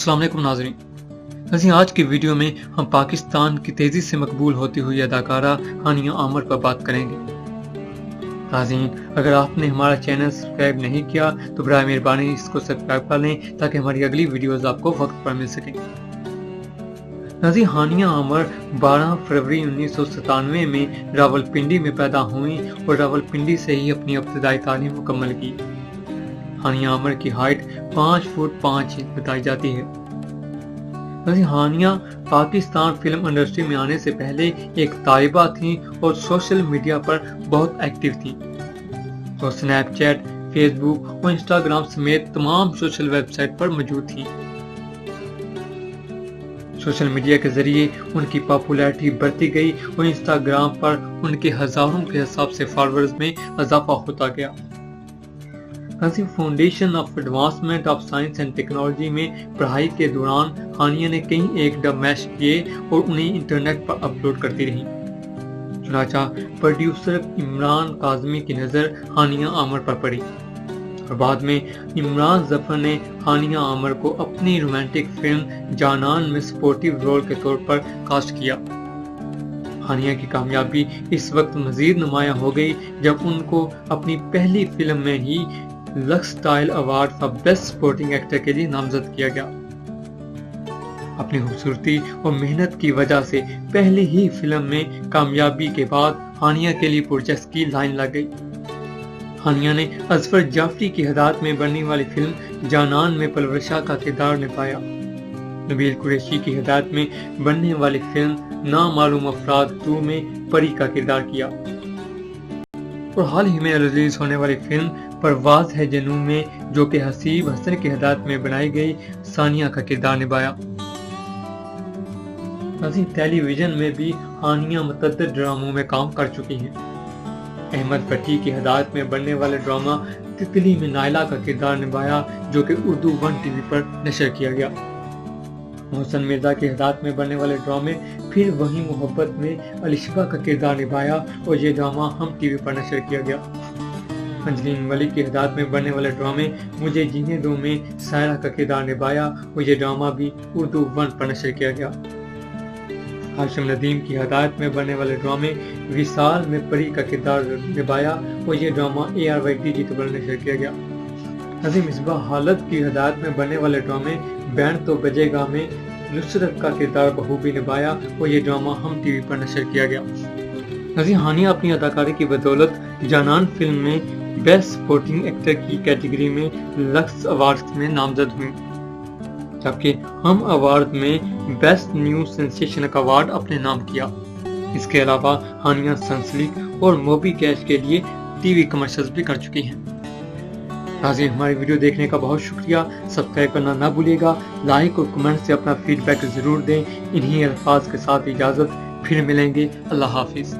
अस्सलाम वालेकुम नाज़रीन। नाज़रीन, आज की वीडियो में हम पाकिस्तान की तेज़ी से मकबूल होती हुई अदाकारा हानिया आमर पर बात करेंगे। नाज़रीन, अगर आपने हमारा चैनल सब्सक्राइब नहीं किया तो बराए मेहरबानी इसको सब्सक्राइब कर लें ताकि हमारी अगली वीडियोस आपको वक्त पर मिल सकें। नाज़रीन, हानिया आमर 12 फरवरी 1997 में रावलपिंडी में पैदा हुई और रावलपिंडी से ही अपनी इब्तिदाई तालीम मुकम्मल की। हानिया आमर की हाइट 5 फुट 5 इंच बताई जाती है। हानिया पाकिस्तान फिल्म इंडस्ट्री में आने से पहले एक तालिबा थी और सोशल मीडिया पर बहुत एक्टिव थी। तो स्नैपचैट, फेसबुक और इंस्टाग्राम समेत तमाम सोशल वेबसाइट पर मौजूद थी। सोशल मीडिया के जरिए उनकी पॉपुलैरिटी बढ़ती गई और इंस्टाग्राम पर उनके हजारों के हिसाब से फॉलोअर्स में इजाफा होता गया। Foundation of advancement of science and technology में पढ़ाई के दौरान हानिया ने कई एक डबमैश किए और उन्हें इंटरनेट पर अपलोड करती रही। चुनाचा प्रोड्यूसर इमरान काज़मी की नज़र हानिया आमर पर पड़ी और बाद में इमरान जफर ने हानिया आमर को अपनी रोमांटिक फिल्म जानान में सपोर्टिव रोल के तौर पर कास्ट किया। हानिया की कामयाबी इस वक्त मजीद नुमायां हो गई जब उनको अपनी पहली फिल्म में ही Lux style award for best supporting actor के लिए नामजद किया गया। अपनी खूबसूरती और मेहनत की वजह से पहली ही फिल्म में कामयाबी के बाद हानिया के लिए पुरजस की लाइन लग गई। हानिया ने अजफर जाफरी की हिदायत में बनने वाली फिल्म जानान में परवरिशा का किरदार निभाया। नबील कुरैशी की हिदायत में बनने वाली फिल्म नामालूम अफराद 2 में परी का किरदार किया और हाल ही में रिलीज होने वाली फिल्म परवाज है जनू में जो कि हसीब हसन की हिदायत में बनाई गई सानिया का किरदार निभाया। टेलीविजन में भी हानिया मुतअद्दिद ड्रामों में काम कर चुकी हैं। अहमद फटी की हिदायत में बनने वाले ड्रामा तितली में नायला का किरदार निभाया जो कि उर्दू 1 टीवी पर नशर किया गया। मोहसन मिर्जा की हिदायत में बनने वाले ड्रामे फिर वही मोहब्बत में अलिशबा का किरदार निभाया और ये ड्रामा हम टीवी पर नशर किया गया। अंजलीन मलिक की हिदायत में बनने वाले ड्रामे मुझे जीने दो में सायरा का किरदार निभाया और ये ड्रामा भी उर्दू 1 पर नशर किया गया। हाशिम नदीम की हिदायत में बनने वाले ड्रामे विसाल में परी का किरदार निभाया और ये ड्रामा ARY पर नशर किया गया। नजीम मिसबाह हालत की हिदायत में बनने वाले ड्रामे बैंड तो बजेगा में नुसरत का किरदार बखूबी निभाया और ये ड्रामा हम टीवी पर नशर किया गया। नजीम हानिया अपनी अदाकारी की बदौलत जानान फिल्म में बेस्ट सपोर्टिंग एक्टर की कैटेगरी में लक्स अवार्ड में नामजद हुई, जबकि हम अवार्ड में बेस्ट न्यू सेंसेशन का अवार्ड अपने नाम किया। इसके अलावा हानिया सनसलीक और मोबी कैश के लिए टीवी कमर्शियल्स भी कर चुकी हैं। नाज़रीन, हमारी वीडियो देखने का बहुत शुक्रिया। सब्सक्राइब करना ना भूलिएगा। लाइक और कमेंट से अपना फीडबैक जरूर दें। इन्हीं अल्फाज के साथ इजाज़त, फिर मिलेंगे। अल्लाह हाफिज।